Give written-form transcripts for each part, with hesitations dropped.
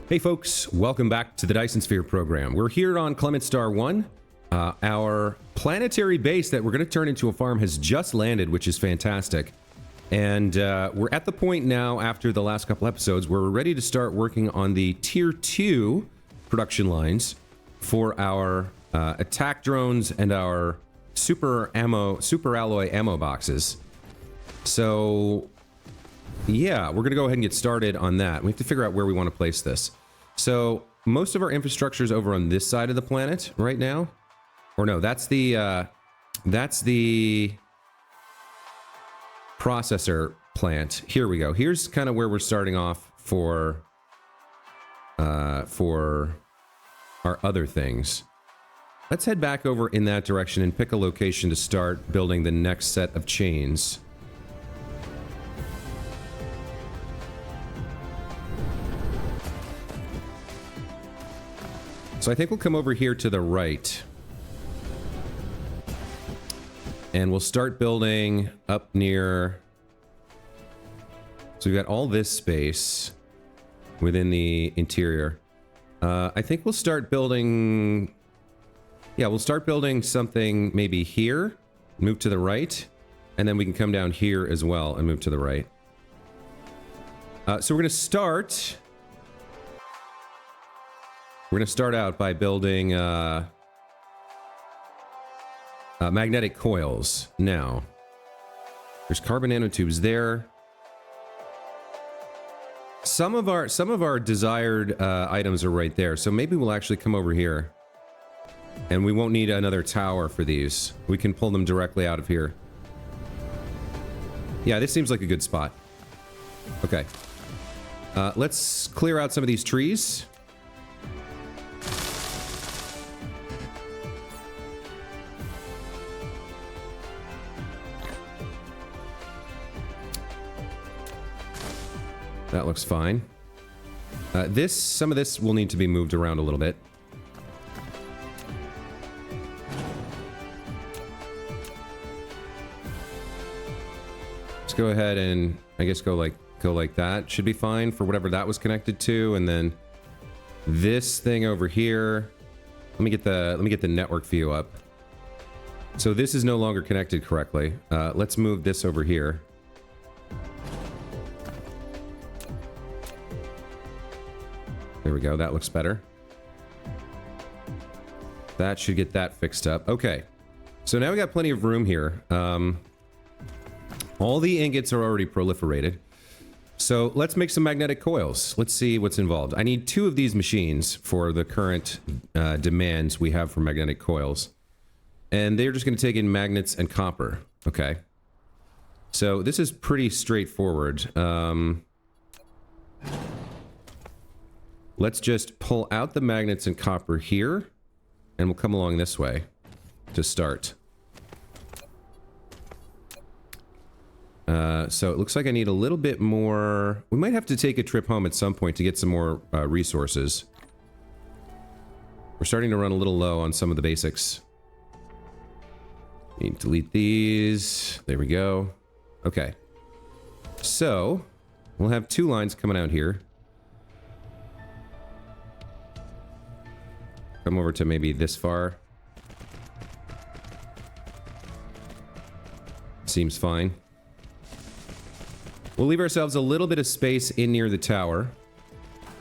Hey folks, welcome back to the Dyson Sphere program. We're here on Clement Star 1. Our planetary base that we're going to turn into a farm has just landed, which is fantastic. And we're at the point now, after the last couple episodes, where we're ready to start working on the Tier 2 production lines for our attack drones and our super alloy ammo boxes. So yeah, we're going to go ahead and get started on that. We have to figure out where we want to place this. So most of our infrastructure is over on this side of the planet right now. Or no, that's the processor plant. Here we go. Here's kind of where we're starting off for our other things. Let's head back over in that direction and pick a location to start building the next set of chains. So I think we'll come over here to the right. And we'll start building up near... So we've got all this space within the interior. I think we'll start building... Yeah, we'll start building something maybe here, move to the right, and then we can come down here as well and move to the right. So we're going to start... We're going to start out by building magnetic coils. Now, there's carbon nanotubes there. Some of our desired items are right there, so maybe we'll actually come over here, and we won't need another tower for these. We can pull them directly out of here. Yeah, this seems like a good spot. Okay, let's clear out some of these trees. That looks fine. Some of this will need to be moved around a little bit. Let's go ahead and I guess go like that. Should be fine for whatever that was connected to, and then this thing over here. Let me get the network view up. So this is no longer connected correctly. Let's move this over here. There we go. That looks better. That should get that fixed up. Okay. So now we got plenty of room here. All the ingots are already proliferated. So let's make some magnetic coils. Let's see what's involved. I need 2 of these machines for the current demands we have for magnetic coils. And they're just going to take in magnets and copper. Okay. So this is pretty straightforward. Let's just pull out the magnets and copper here, and we'll come along this way to start. So it looks like I need a little bit more. We might have to take a trip home at some point to get some more resources. We're starting to run a little low on some of the basics. Need to delete these. There we go. Okay. So we'll have 2 lines coming out here. Come over to maybe this far. Seems fine. We'll leave ourselves a little bit of space in near the tower.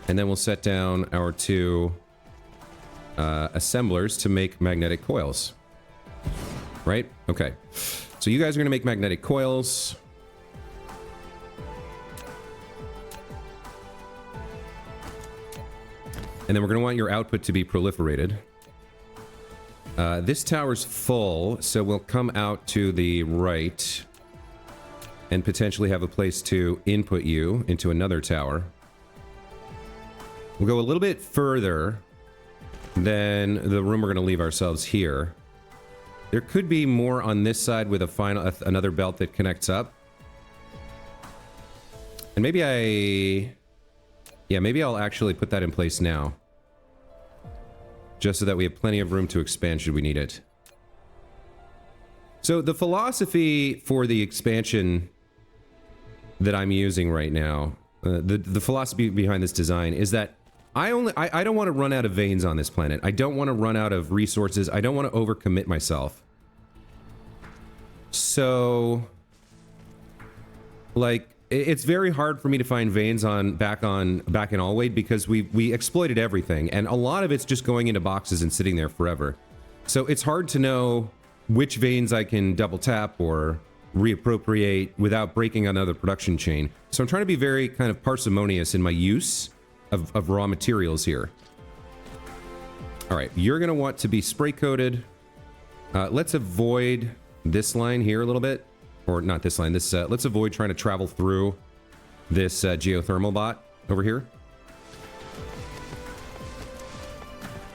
And then we'll set down our 2 assemblers to make magnetic coils. Right? Okay. So you guys are going to make magnetic coils. And then we're going to want your output to be proliferated. This tower's full, so we'll come out to the right and potentially have a place to input you into another tower. We'll go a little bit further than the room we're going to leave ourselves here. There could be more on this side with another belt that connects up. And maybe maybe I'll actually put that in place now. Just so that we have plenty of room to expand should we need it. So the philosophy for the expansion that I'm using right now, the philosophy behind this design is that I don't want to run out of veins on this planet. I don't want to run out of resources. I don't want to overcommit myself. So, like, it's very hard for me to find veins back in Alwade because we exploited everything, and a lot of it's just going into boxes and sitting there forever. So it's hard to know which veins I can double tap or reappropriate without breaking another production chain. So I'm trying to be very kind of parsimonious in my use of raw materials here. All right, you're going to want to be spray coated. Let's avoid this line here a little bit, or not this line. This let's avoid trying to travel through this geothermal bot over here.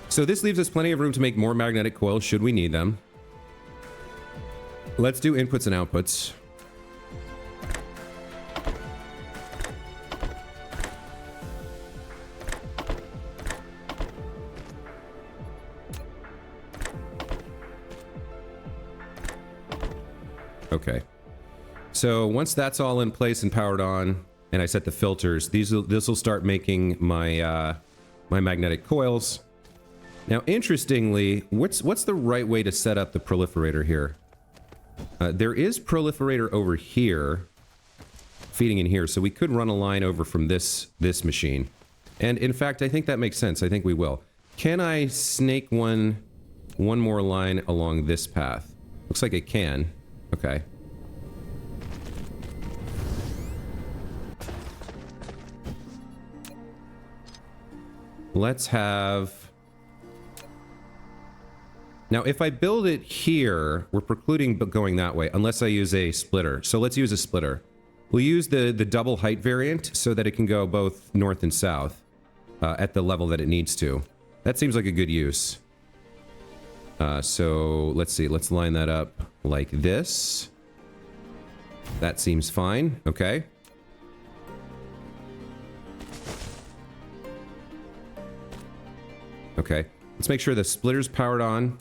So this leaves us plenty of room to make more magnetic coils should we need them. Let's do inputs and outputs. Okay. So once that's all in place and powered on, and I set the filters, this will start making my my magnetic coils. Now, interestingly, what's the right way to set up the proliferator here? There is proliferator over here, feeding in here, so we could run a line over from this machine. And in fact, I think that makes sense. I think we will. Can I snake one more line along this path? Looks like it can. Okay. Let's have... Now, if I build it here, we're precluding going that way, unless I use a splitter. So let's use a splitter. We'll use the double height variant so that it can go both north and south at the level that it needs to. That seems like a good use. So let's see, let's line that up like this. That seems fine, okay. Okay, let's make sure the splitter's powered on.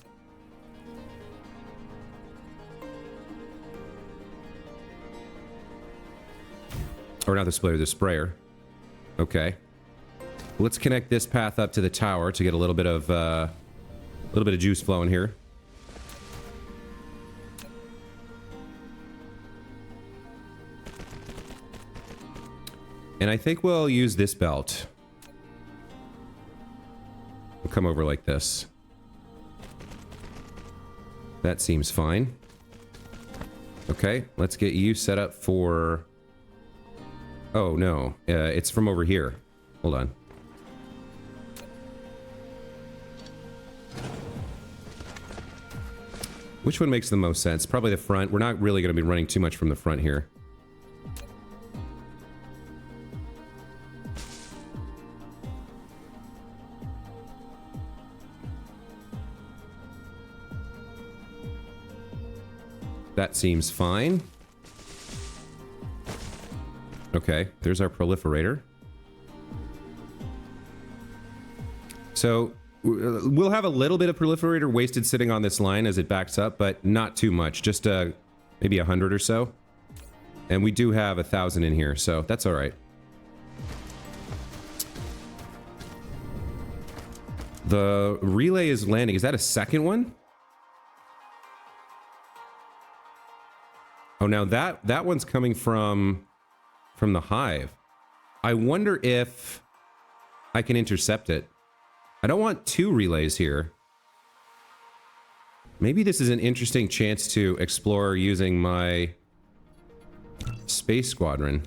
Or not the splitter, the sprayer. Okay. Let's connect this path up to the tower to get a little bit of juice flowing here. And I think we'll use this belt. We'll come over like this. That seems fine. Okay, let's get you set up for... Oh, no. It's from over here. Hold on. Which one makes the most sense? Probably the front. We're not really going to be running too much from the front here. That seems fine. Okay, there's our proliferator. So we'll have a little bit of proliferator wasted sitting on this line as it backs up, but not too much. Just maybe 100 or so. And we do have 1,000 in here, so that's all right. The relay is landing. Is that a second one? Oh, now that one's coming from the hive. I wonder if I can intercept it. I don't want two relays here. Maybe this is an interesting chance to explore using my space squadron.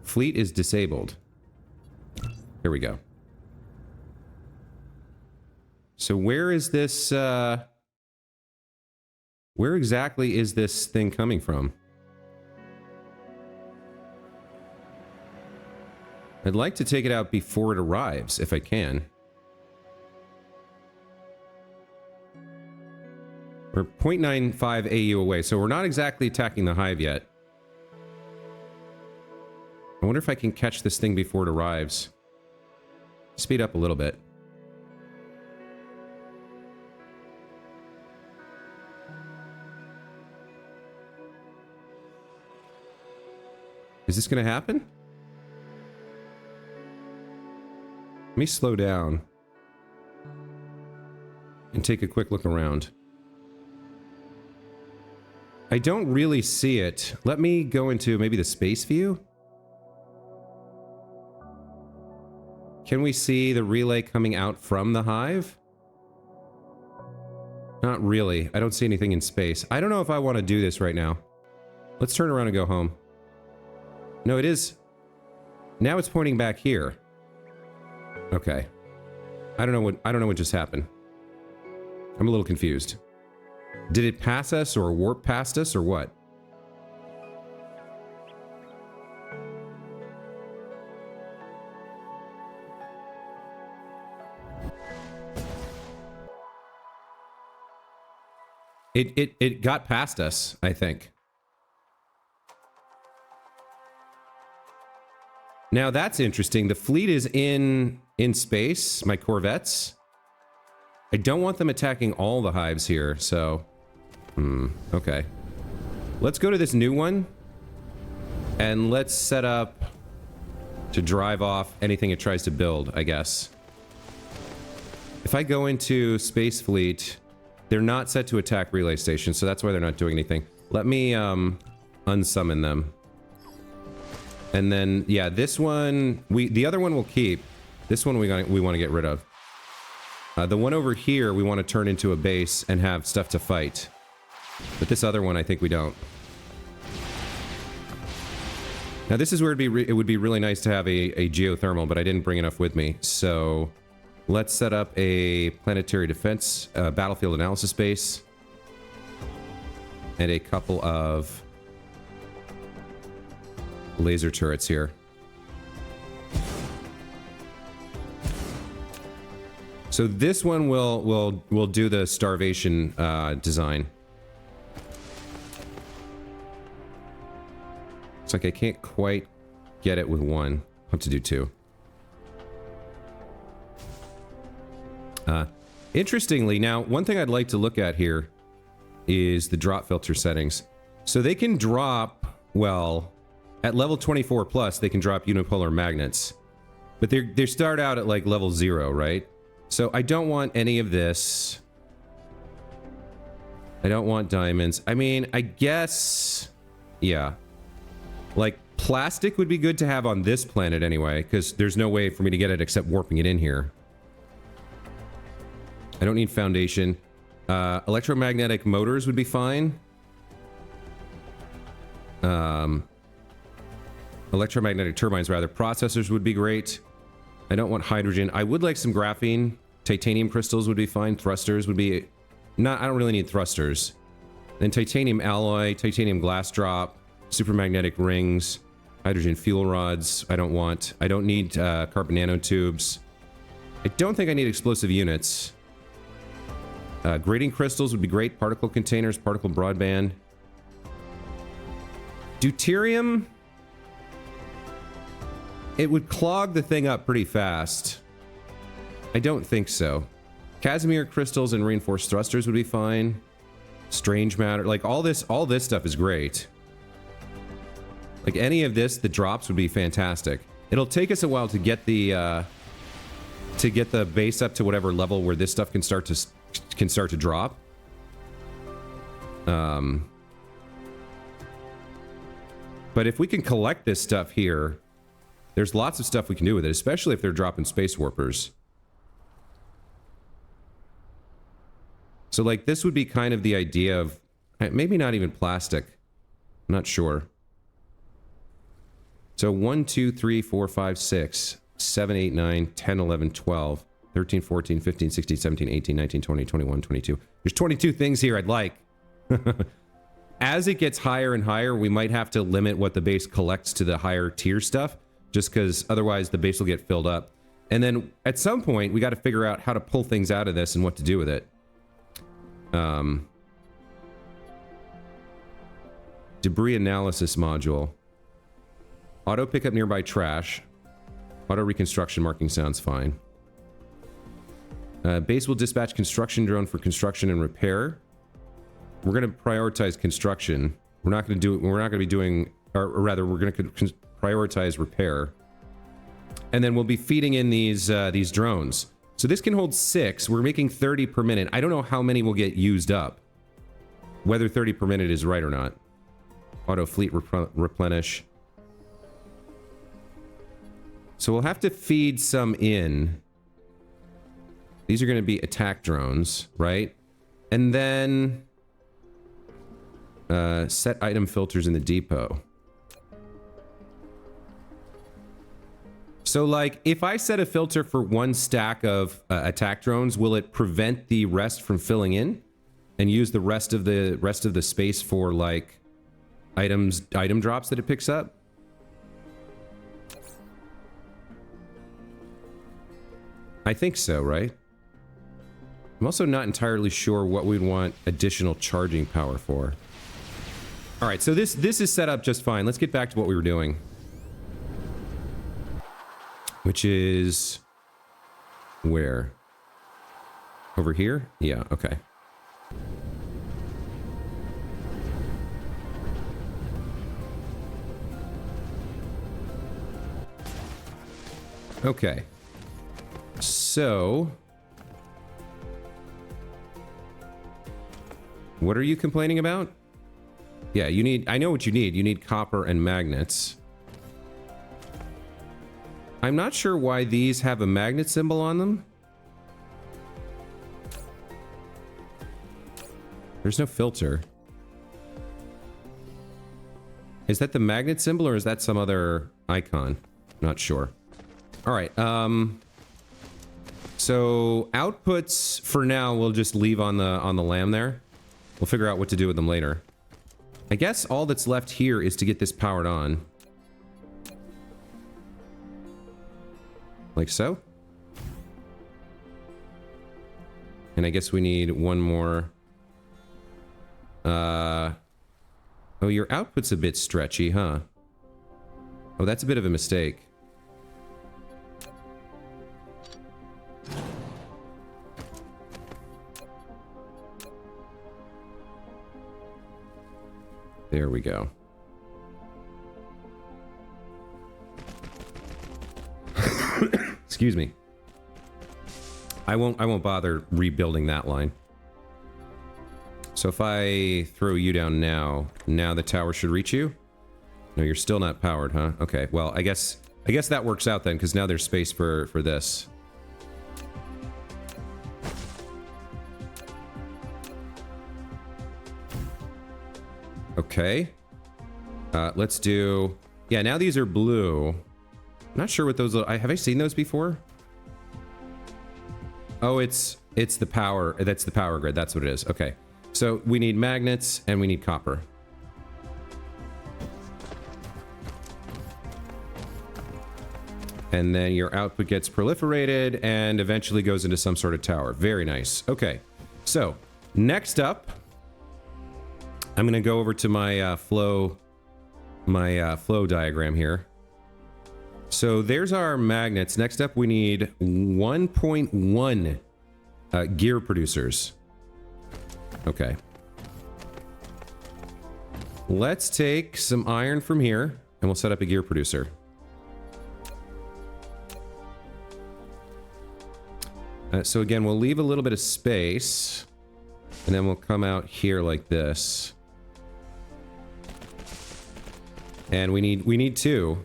Fleet is disabled. Here we go. So where is this, where exactly is this thing coming from? I'd like to take it out before it arrives, if I can. We're 0.95 AU away, so we're not exactly attacking the hive yet. I wonder if I can catch this thing before it arrives. Speed up a little bit. Is this going to happen? Let me slow down and take a quick look around. I don't really see it. Let me go into maybe the space view. Can we see the relay coming out from the hive? Not really. I don't see anything in space. I don't know if I want to do this right now. Let's turn around and go home. No, it is. Now it's pointing back here. Okay. I don't know what just happened. I'm a little confused. Did it pass us or warp past us or what? It got past us, I think. Now that's interesting. The fleet is in space, my corvettes. I don't want them attacking all the hives here, so... okay. Let's go to this new one. And let's set up to drive off anything it tries to build, I guess. If I go into Space Fleet, they're not set to attack relay stations, so that's why they're not doing anything. Let me unsummon them. And then, yeah, this one, the other one we'll keep. This one we want to get rid of. The one over here we want to turn into a base and have stuff to fight. But this other one I think we don't. Now this is where it would be really nice to have a geothermal, but I didn't bring enough with me. So let's set up a planetary defense battlefield analysis base. And a couple of laser turrets here. So this one will do the starvation design. It's like I can't quite get it with one. I'll have to do two. Interestingly, now one thing I'd like to look at here is the drop filter settings. So they can drop, well, at level 24 plus, they can drop unipolar magnets. But they start out at like level 0, right? So I don't want any of this. I don't want diamonds. I mean, I guess... yeah. Like, plastic would be good to have on this planet anyway, because there's no way for me to get it except warping it in here. I don't need foundation. Electromagnetic motors would be fine. Electromagnetic turbines, rather. Processors would be great. I don't want hydrogen. I would like some graphene. Titanium crystals would be fine. Thrusters would be... not, I don't really need thrusters. Then titanium alloy, titanium glass drop, supermagnetic rings, hydrogen fuel rods. I don't want. I don't need carbon nanotubes. I don't think I need explosive units. Grating crystals would be great. Particle containers, particle broadband. Deuterium... it would clog the thing up pretty fast. I don't think so. Casimir crystals and reinforced thrusters would be fine. Strange matter, like all this stuff is great. Like any of this, the drops would be fantastic. It'll take us a while to get the base up to whatever level where this stuff can start to drop. But if we can collect this stuff here, there's lots of stuff we can do with it, especially if they're dropping space warpers. So, like, this would be kind of the idea of... maybe not even plastic. I'm not sure. So, 1, 2, 3, 4, 5, 6, 7, 8, 9, 10, 11, 12, 13, 14, 15, 16, 17, 18, 19, 20, 21, 22. There's 22 things here I'd like. As it gets higher and higher, we might have to limit what the base collects to the higher tier stuff. Just because otherwise the base will get filled up. And then at some point, we got to figure out how to pull things out of this and what to do with it. Debris analysis module. Auto pick up nearby trash. Auto reconstruction marking sounds fine. Base will dispatch construction drone for construction and repair. We're going to prioritize construction. We're not going to be doing or rather, we're going to prioritize repair. And then we'll be feeding in these drones. So this can hold 6. We're making 30 per minute. I don't know how many will get used up. Whether 30 per minute is right or not. Auto fleet replenish. So we'll have to feed some in. These are going to be attack drones, right? And then set item filters in the depot. So, like, if I set a filter for 1 stack of attack drones, will it prevent the rest from filling in, and use the rest of the space for like item drops that it picks up? I think so, right? I'm also not entirely sure what we'd want additional charging power for. All right, so this is set up just fine. Let's get back to what we were doing. Which is... where? Over here? Yeah, okay. Okay. So... what are you complaining about? Yeah, you need... I know what you need. You need copper and magnets. I'm not sure why these have a magnet symbol on them. There's no filter. Is that the magnet symbol or is that some other icon? Not sure. All right. So outputs for now we'll just leave on the lamb there. We'll figure out what to do with them later. I guess all that's left here is to get this powered on. Like so. And I guess we need one more. Oh, your output's a bit stretchy, huh? Oh, that's a bit of a mistake. There we go. Excuse me. I won't bother rebuilding that line. So if I throw you down now the tower should reach you? No, you're still not powered, huh? Okay, well, I guess that works out then, because now there's space for this. Okay. Let's do... yeah, now these are blue. I'm not sure what those... have I seen those before? Oh, it's the power... that's the power grid. That's what it is. Okay. So we need magnets and we need copper. And then your output gets proliferated and eventually goes into some sort of tower. Very nice. Okay. So next up, I'm going to go over to my flow diagram here. So there's our magnets. Next up, we need 1.1 gear producers. Okay. Let's take some iron from here and we'll set up a gear producer. So again, we'll leave a little bit of space and then we'll come out here like this. And we need 2.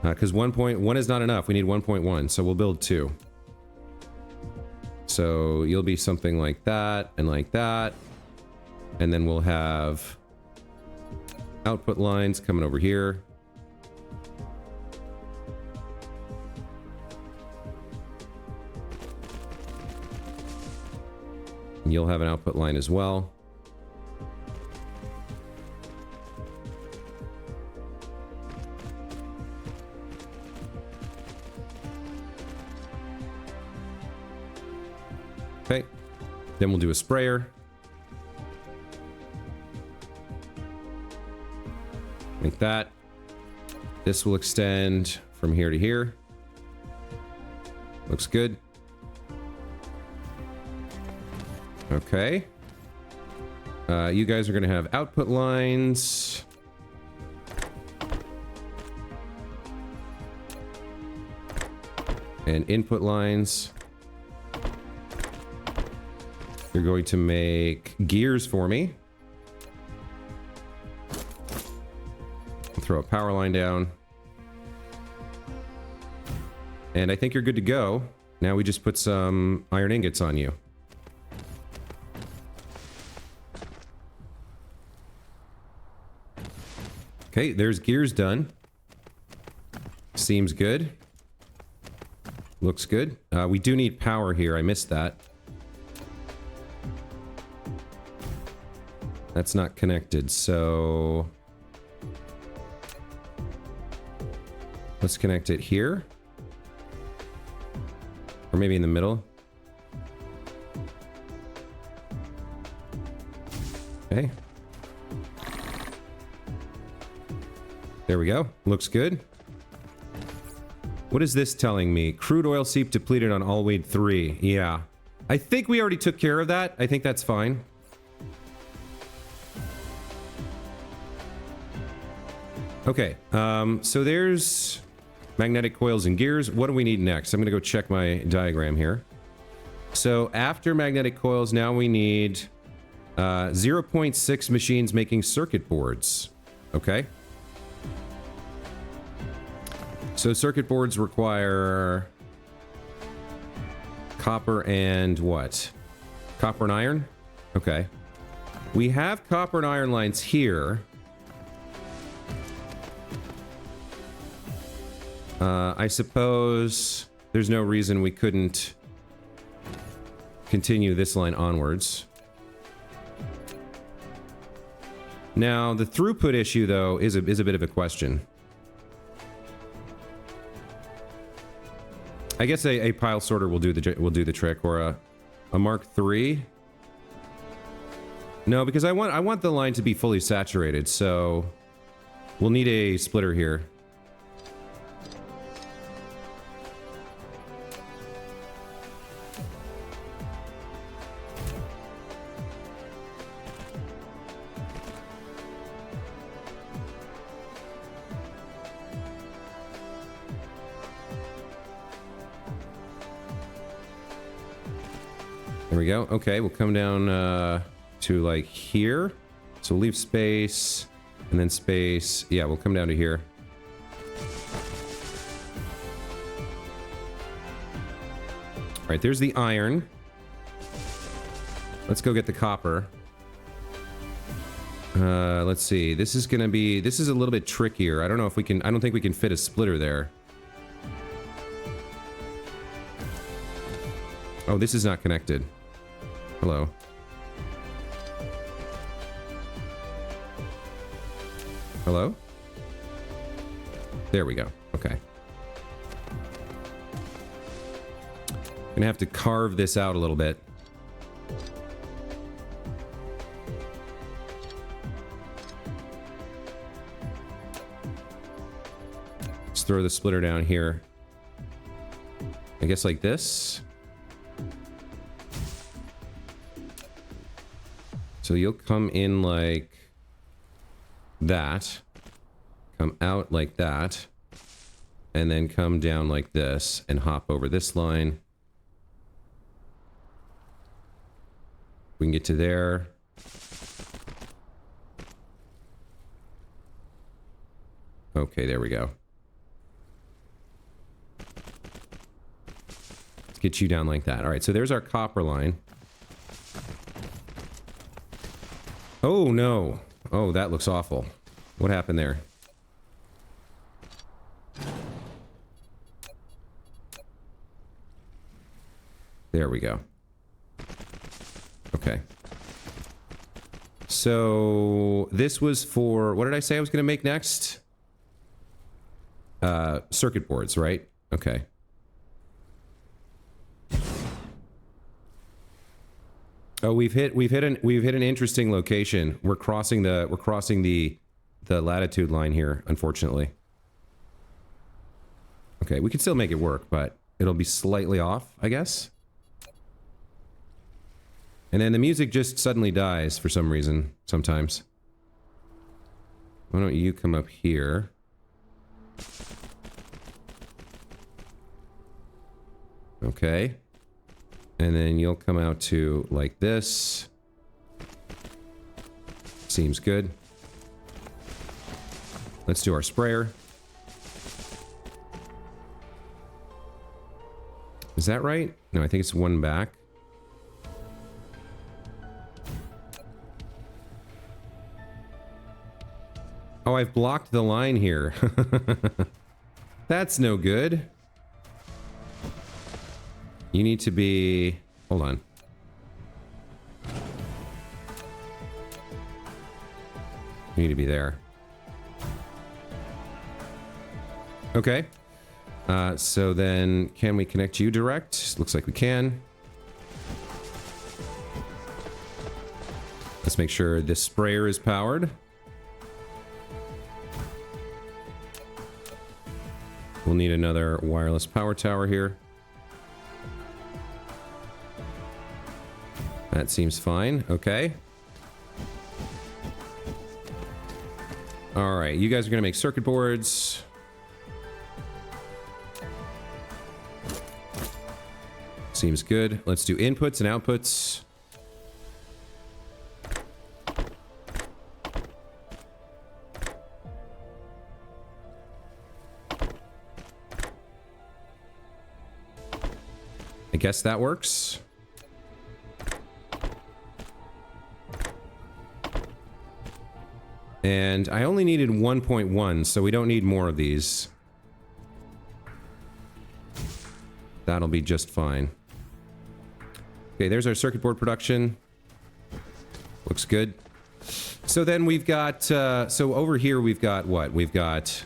Because 1.1 is not enough. We need 1.1. So we'll build 2. So you'll be something like that and like that. And then we'll have output lines coming over here. And you'll have an output line as well. Okay, then we'll do a sprayer. Like that. This will extend from here to here. Looks good. Okay. You guys are going to have output lines. And input lines. You're going to make gears for me. Throw a power line down. And I think you're good to go. Now we just put some iron ingots on you. Okay, there's gears done. Seems good. Looks good. We do need power here. I missed that. That's not connected, so... let's connect it here. Or maybe in the middle. Okay. There we go. Looks good. What is this telling me? Crude oil seep depleted on Alwade 3. Yeah. I think we already took care of that. I think that's fine. Okay. So there's magnetic coils and gears. What do we need next? I'm going to go check my diagram here. So after magnetic coils, now we need 0.6 machines making circuit boards. Okay. So circuit boards require copper and what? Copper and iron? Okay. We have copper and iron lines here. I suppose there's no reason we couldn't continue this line onwards. Now, the throughput issue, though, is a bit of a question. I guess a pile sorter will do the trick, or a Mark III. No, because I want the line to be fully saturated, so we'll need a splitter here. There we go. Okay, we'll come down to like here. So we'll leave space and then space. Yeah, we'll come down to here. All right, there's the iron. Let's go get the copper. Let's see. This is a little bit trickier. I don't know if we can, I don't think we can fit a splitter there. Oh, this is not connected. Hello. Hello? There we go. Okay. Gonna have to carve this out a little bit. Let's throw the splitter down here. I guess like this. So you'll come in like that, come out like that, and then come down like this and hop over this line. We can get to there. Okay, there we go. Let's get you down like that. All right, so there's our copper line. Oh, no. Oh, that looks awful. What happened there? There we go. Okay. So, this was for... what did I say I was going to make next? Circuit boards, right? Okay. Oh, we've hit an interesting location. We're crossing the latitude line here, unfortunately. Okay, we can still make it work, but it'll be slightly off, I guess. And then the music just suddenly dies for some reason, sometimes. Why don't you come up here? Okay. And then you'll come out to like this. Seems good. Let's do our sprayer. Is that right? No, I think it's one back. Oh, I've blocked the line here. That's no good. You need to be... Hold on. You need to be there. Okay. So then, can we connect you direct? Looks like we can. Let's make sure this sprayer is powered. We'll need another wireless power tower here. That seems fine. Okay. All right, you guys are going to make circuit boards. Seems good. Let's do inputs and outputs. I guess that works. And I only needed 1.1, so we don't need more of these. That'll be just fine. Okay, there's our circuit board production. Looks good. So then we've got, so over here we've got what? We've got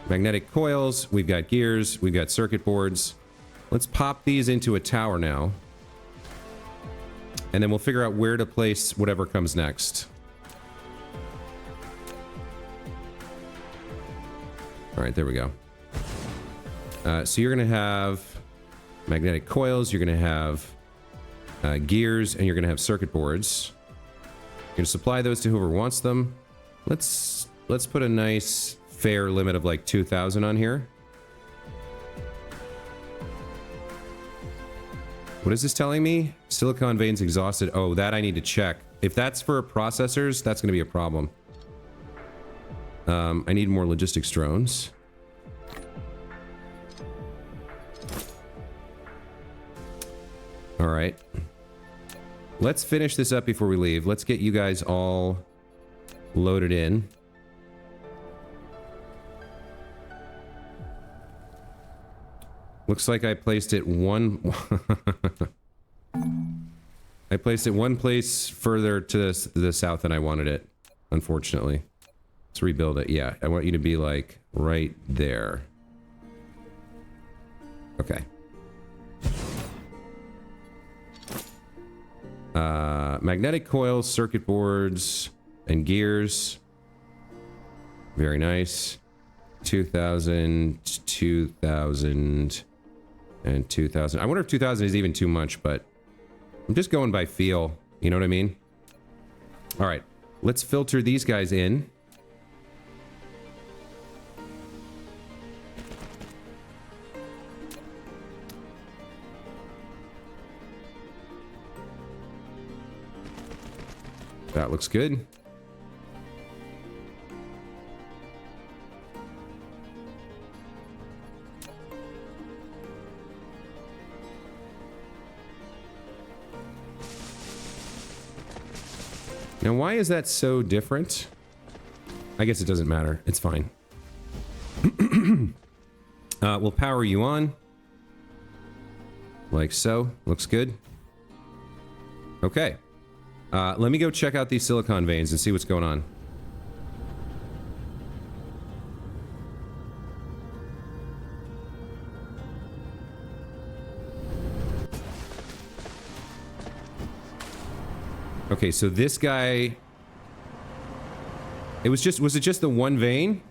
magnetic coils, we've got gears, we've got circuit boards. Let's pop these into a tower now. And then we'll figure out where to place whatever comes next. All right, there we go. So you're going to have magnetic coils, you're going to have gears, and you're going to have circuit boards. You're going to supply those to whoever wants them. Let's put a nice fair limit of like 2,000 on here. What is this telling me? Silicon veins exhausted. Oh, that I need to check. If that's for processors, that's going to be a problem. I need more logistics drones. All right. Let's finish this up before we leave. Let's get you guys all loaded in. Looks like I placed it one... I placed it one place further to the south than I wanted it, unfortunately. Let's rebuild it. Yeah, I want you to be like right there. Okay. Magnetic coils, circuit boards, and gears. Very nice. 2,000, 2,000, and 2,000. I wonder if 2,000 is even too much, but I'm just going by feel. You know what I mean? All right. Let's filter these guys in. That looks good. Now, why is that so different? I guess it doesn't matter. It's fine. We'll power you on. Like so. Looks good. Okay. Let me go check out these silicon veins and see what's going on. Okay, so this guy... was it just the one vein?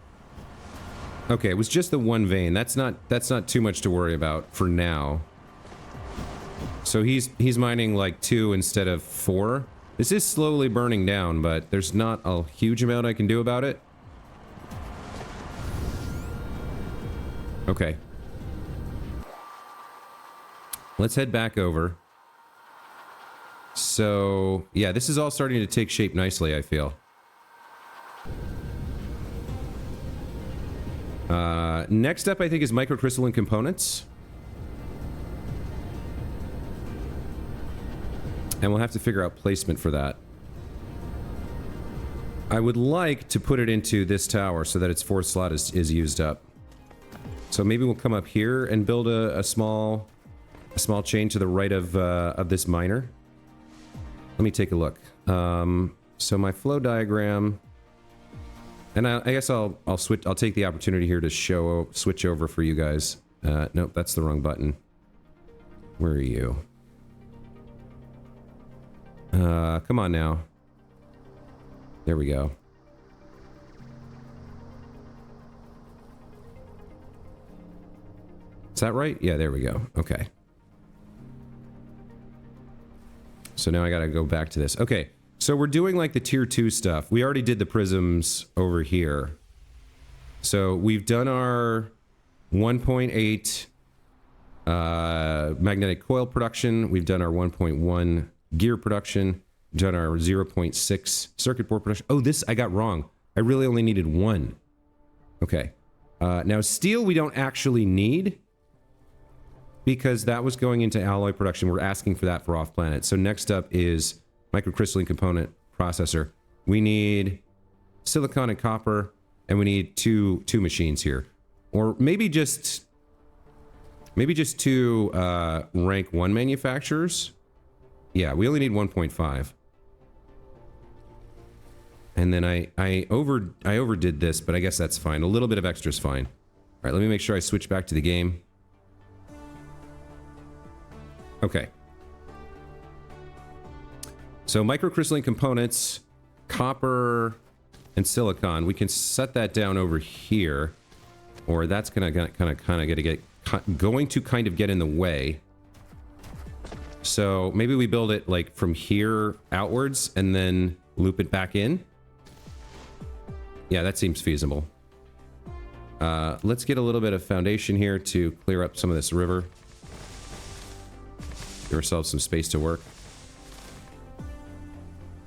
Okay, it was just the one vein. That's not too much to worry about for now. So he's mining like 2 instead of 4. This is slowly burning down, but there's not a huge amount I can do about it. Okay. Let's head back over. So, yeah, this is all starting to take shape nicely, I feel. Next up, I think, is microcrystalline components. And we'll have to figure out placement for that. I would like to put it into this tower so that its fourth slot is used up. So maybe we'll come up here and build a small chain to the right of this miner. Let me take a look. So my flow diagram, and I guess I'll take the opportunity here to switch over for you guys. Nope, that's the wrong button. Where are you? Come on now. There we go. Is that right? Yeah, there we go. Okay. So now I gotta go back to this. Okay, so we're doing like the tier 2 stuff. We already did the prisms over here. So we've done our 1.8 magnetic coil production. We've done our 1.1 gear production. We've done our 0.6 circuit board production. Oh, this I got wrong. I really only needed 1. Okay. Now steel we don't actually need, because that was going into alloy production. We're asking for that for off-planet. So next up is microcrystalline component processor. We need silicon and copper, and we need two machines here. Or maybe just two rank 1 manufacturers. Yeah, we only need 1.5. And then I overdid this, but I guess that's fine. A little bit of extra is fine. All right, let me make sure I switch back to the game. Okay. So microcrystalline components, copper and silicon. We can set that down over here, or that's going to kind of get in the way. So maybe we build it like from here outwards and then loop it back in. Yeah, that seems feasible. Let's get a little bit of foundation here to clear up some of this river. Give ourselves some space to work.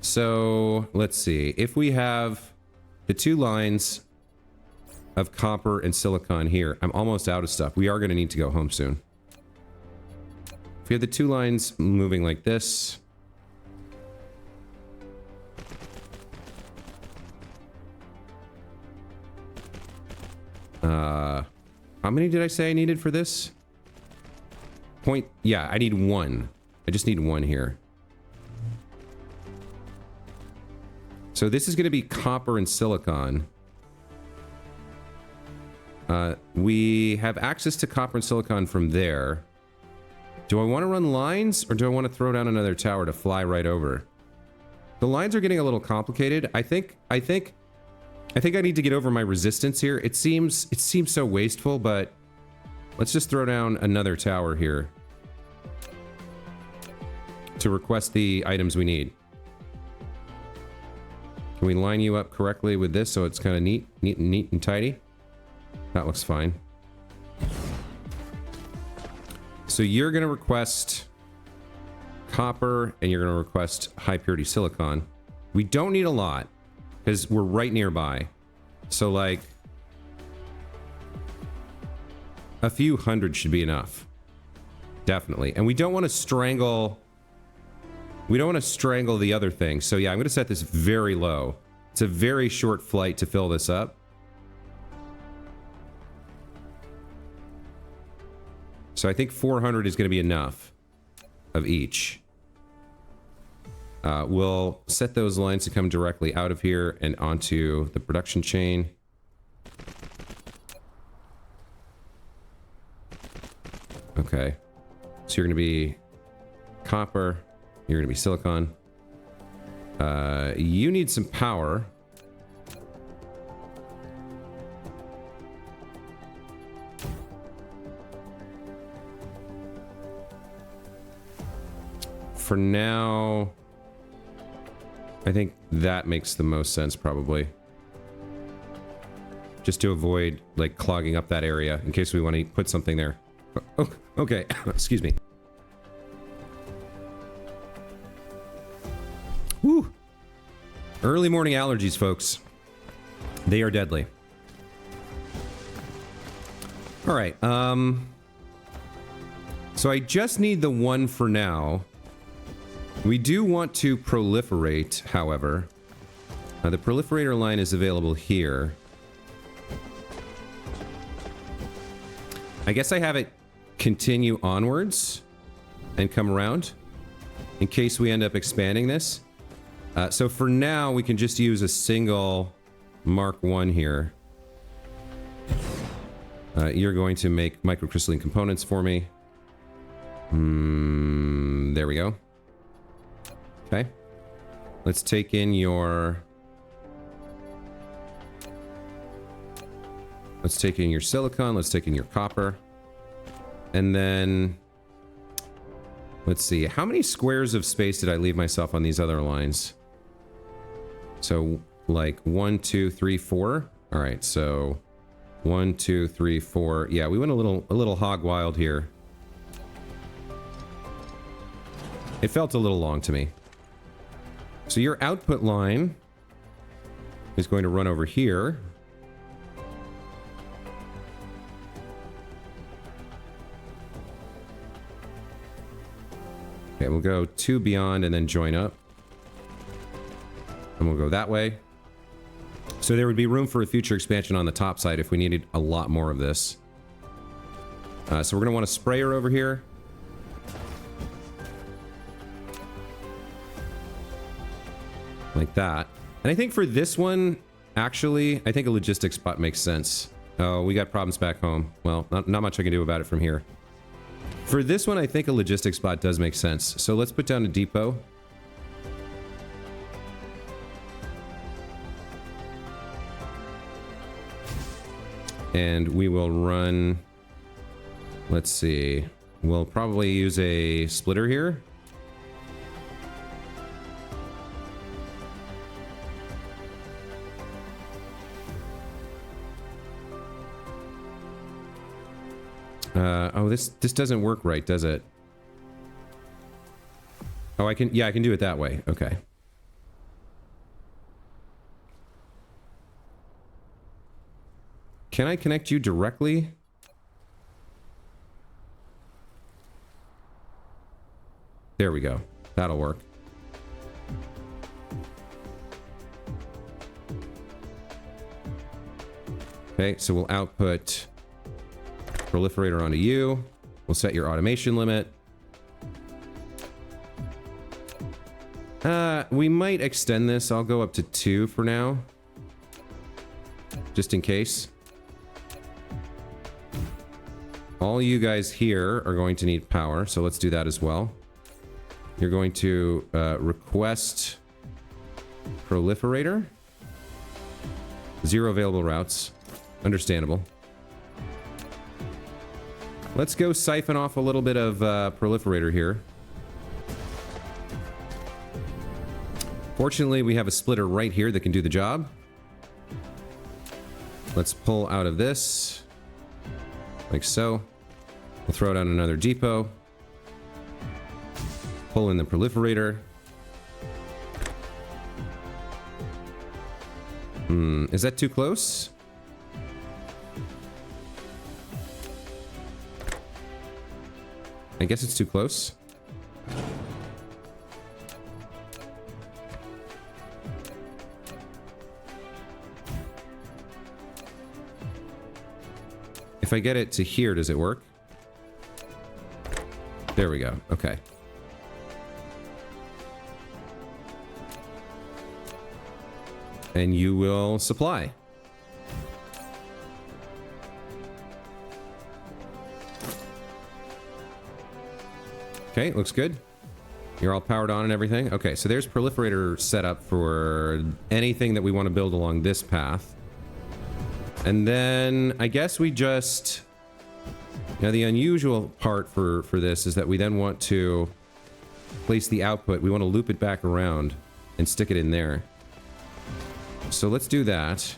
So let's see. If we have the 2 lines of copper and silicon here, I'm almost out of stuff. We are going to need to go home soon. If we have the 2 lines moving like this. How many did I say I needed for this? Yeah, I need 1. I just need 1 here. So this is going to be copper and silicon. We have access to copper and silicon from there. Do I want to run lines, or do I want to throw down another tower to fly right over? The lines are getting a little complicated. I think I need to get over my resistance here. It seems so wasteful, but let's just throw down another tower here to request the items we need. Can we line you up correctly with this so it's kind of neat and tidy? That looks fine. So you're going to request copper, and you're going to request high purity silicon. We don't need a lot, because we're right nearby. So like a few hundred should be enough. Definitely. And we don't want to strangle the other thing. So yeah, I'm going to set this very low. It's a very short flight to fill this up. So I think 400 is going to be enough of each. We'll set those lines to come directly out of here and onto the production chain. Okay. So you're going to be copper. You're going to be silicon. You need some power. For now, I think that makes the most sense, probably. Just to avoid, like, clogging up that area in case we want to put something there. Oh, okay. Excuse me. Early morning allergies, folks. They are deadly. All right. So I just need the one for now. We do want to proliferate, however. The proliferator line is available here. I guess I have it continue onwards and come around in case we end up expanding this. So for now, we can just use a single Mark 1 here. You're going to make microcrystalline components for me. There we go. Okay. Let's take in your... Let's take in your silicon. Let's take in your copper. And then... Let's see. How many squares of space did I leave myself on these other lines? So, like 1, 2, 3, 4. All right, so 1, 2, 3, 4. Yeah, we went a little hog wild here. It felt a little long to me. So your output line is going to run over here. Okay, we'll go 2 beyond and then join up. And we'll go that way. So there would be room for a future expansion on the top side if we needed a lot more of this. So we're going to want a sprayer over here. Like that. And I think for this one, actually, I think a logistics spot makes sense. Oh, we got problems back home. Well, not much I can do about it from here. For this one, I think a logistics spot does make sense. So let's put down a depot. And we will run... Let's see. We'll probably use a splitter here. Oh, this doesn't work right, does it? Oh, I can do it that way. Okay. Can I connect you directly? There we go. That'll work. Okay, so we'll output proliferator onto you. We'll set your automation limit. We might extend this. I'll go up to 2 for now. Just in case. All you guys here are going to need power, so let's do that as well. You're going to request proliferator. 0 available routes. Understandable. Let's go siphon off a little bit of proliferator here. Fortunately, we have a splitter right here that can do the job. Let's pull out of this. Like so. We'll throw down another depot. Pull in the proliferator. Is that too close? I guess it's too close. If I get it to here, does it work? There we go. Okay. And you will supply. Okay, looks good. You're all powered on and everything. Okay, so there's proliferator set up for anything that we want to build along this path. And then I guess we just... Now the unusual part for this is that we then want to place the output. We want to loop it back around and stick it in there. So let's do that.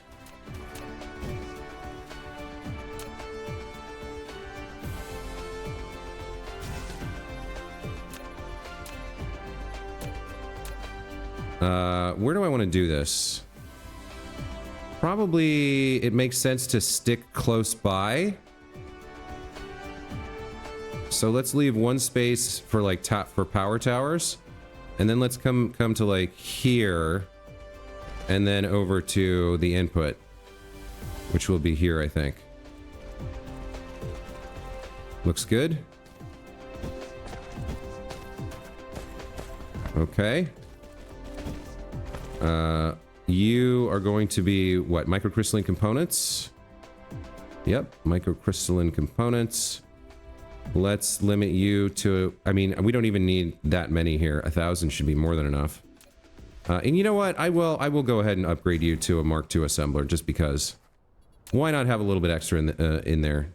Where do I want to do this? Probably it makes sense to stick close by. So let's leave one space for like for power towers. And then let's come to like here. And then over to the input, which will be here, I think. Looks good. Okay. You are going to be, what, microcrystalline components? Yep, microcrystalline components. Let's limit you to, I mean, we don't even need that many here. 1,000 should be more than enough. And you know what? I will go ahead and upgrade you to a Mark II assembler just because. Why not have a little bit extra in there?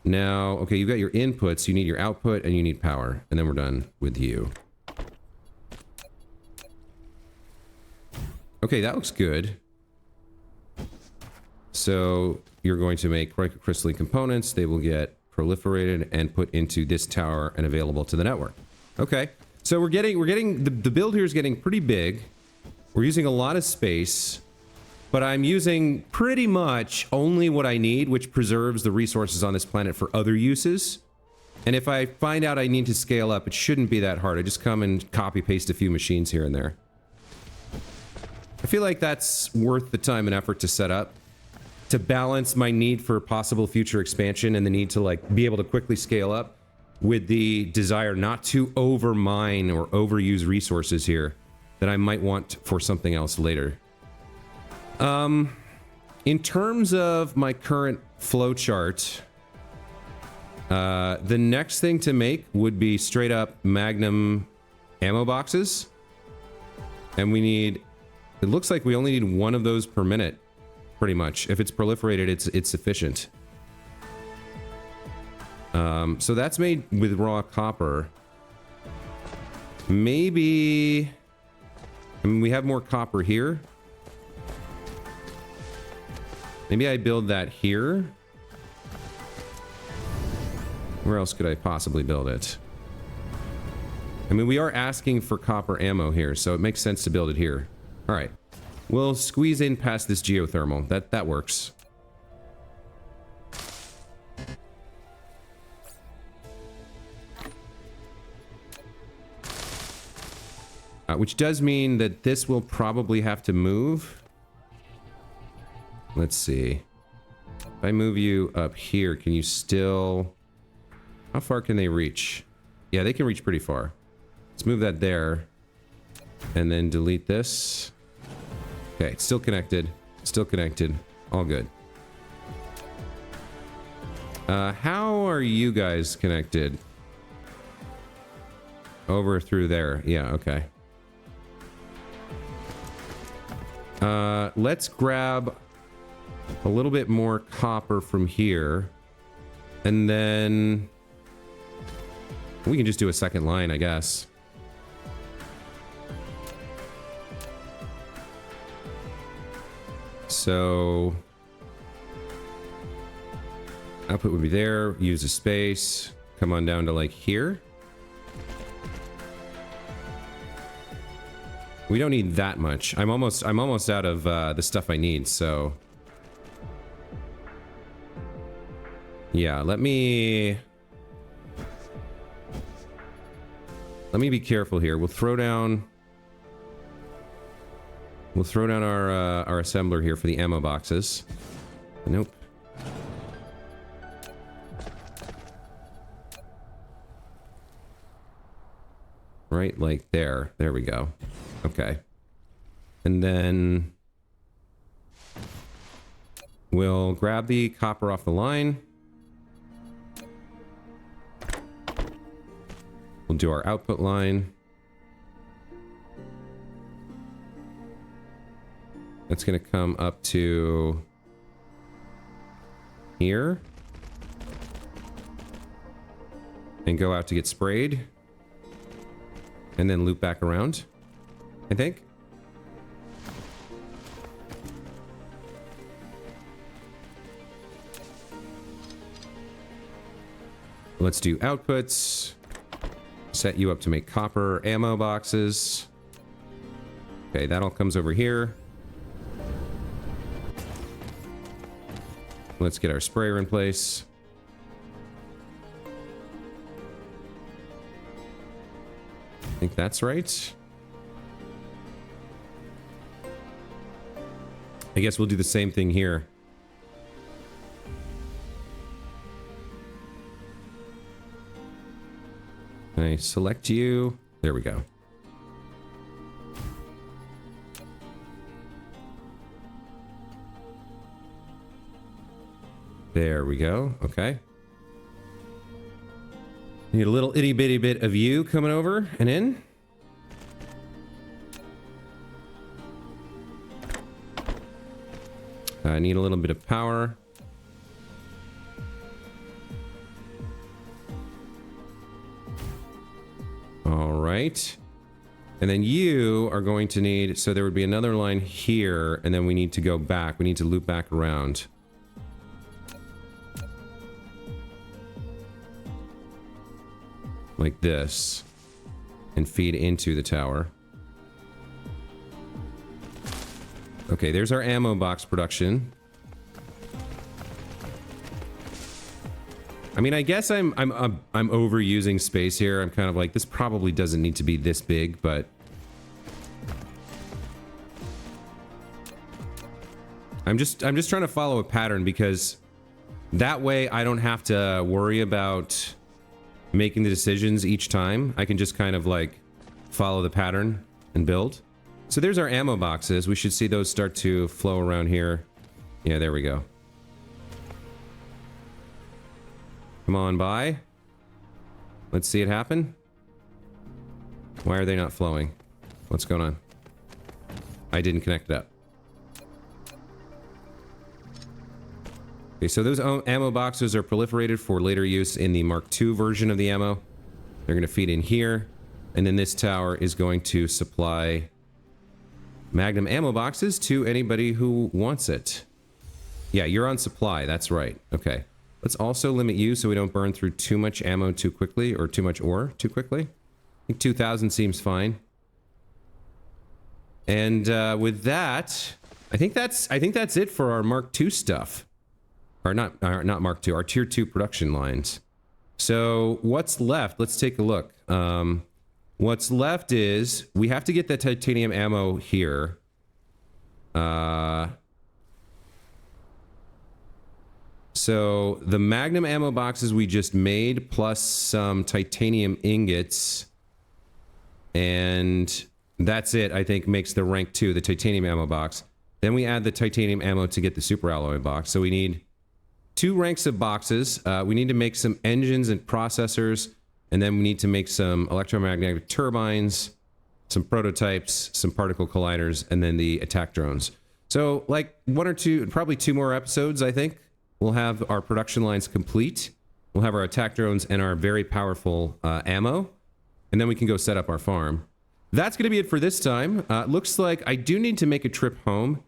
Now, okay, you've got your inputs, you need your output, and you need power. And then we're done with you. Okay, that looks good. So you're going to make microcrystalline components. They will get proliferated and put into this tower and available to the network. Okay, so we're getting the build here is getting pretty big. We're using a lot of space, but I'm using pretty much only what I need, which preserves the resources on this planet for other uses. And if I find out I need to scale up, it shouldn't be that hard. I just come and copy paste a few machines here and there. I feel like that's worth the time and effort to set up, to balance my need for possible future expansion and the need to like be able to quickly scale up with the desire not to overmine or overuse resources here that I might want for something else later. In terms of my current flowchart, the next thing to make would be straight up Magnum ammo boxes. And we need, it looks like we only need one of those per minute, pretty much. If it's proliferated, it's sufficient. So that's made with raw copper. Maybe, I mean, we have more copper here. Maybe I build that here. Where else could I possibly build it? I mean, we are asking for copper ammo here, so it makes sense to build it here. All right. We'll squeeze in past this geothermal. That works. Which does mean that this will probably have to move. Let's see. If I move you up here, can you still... How far can they reach? Yeah, they can reach pretty far. Let's move that there. And then delete this. Okay, it's still connected. Still connected. All good. How are you guys connected? Over through there. Yeah, okay. Let's grab a little bit more copper from here. And then... we can just do a second line, I guess. So... output would be there. Use a space. Come on down to like here. We don't need that much. I'm almost out of the stuff I need, so... yeah, let me be careful here. We'll throw down our assembler here for the ammo boxes. Nope. Right, like there. There we go. Okay. And then we'll grab the copper off the line. We'll do our output line. That's going to come up to here. And go out to get sprayed. And then loop back around, I think. Let's do outputs. Set you up to make copper ammo boxes. Okay, that all comes over here. Let's get our sprayer in place. I think that's right. I guess we'll do the same thing here. I select you. There we go. There we go. Okay. Need a little itty bitty bit of you coming over and in. I need a little bit of power. All right. And then you are going to need, so there would be another line here, and then we need to go back. We need to loop back around. Like this. And feed into the tower. Okay, there's our ammo box production. I mean, I guess I'm overusing space here. I'm kind of like, this probably doesn't need to be this big, but I'm just trying to follow a pattern, because that way I don't have to worry about making the decisions each time. I can just kind of like follow the pattern and build. So there's our ammo boxes. We should see those start to flow around here. Yeah, there we go. Come on by. Let's see it happen. Why are they not flowing? What's going on? I didn't connect it up. Okay, so those ammo boxes are proliferated for later use in the Mark II version of the ammo. They're going to feed in here. And then this tower is going to supply Magnum ammo boxes to anybody who wants it. Yeah, you're on supply. That's right. Okay. Let's also limit you so we don't burn through too much ammo too quickly, or too much ore too quickly. I think 2,000 seems fine. And with that, I think that's it for our Mark II stuff. Or not Mark II, our Tier 2 production lines. So what's left? Let's take a look. What's left is we have to get the titanium ammo here. So the Magnum ammo boxes we just made, plus some titanium ingots, and that's it. I think makes the rank 2, the titanium ammo box. Then we add the titanium ammo to get the super alloy box. So we need 2 ranks of boxes. We need to make some engines and processors. And then we need to make some electromagnetic turbines, some prototypes, some particle colliders, and then the attack drones. So like 1 or 2, probably 2 more episodes, I think. We'll have our production lines complete. We'll have our attack drones and our very powerful ammo. And then we can go set up our farm. That's going to be it for this time. Looks like I do need to make a trip home.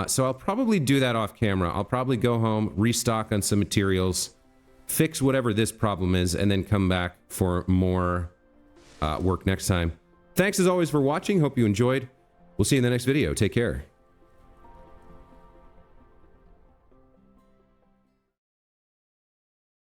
So I'll probably do that off camera. I'll probably go home, restock on some materials, fix whatever this problem is, and then come back for more work next time. Thanks as always for watching. Hope you enjoyed. We'll see you in the next video. Take care.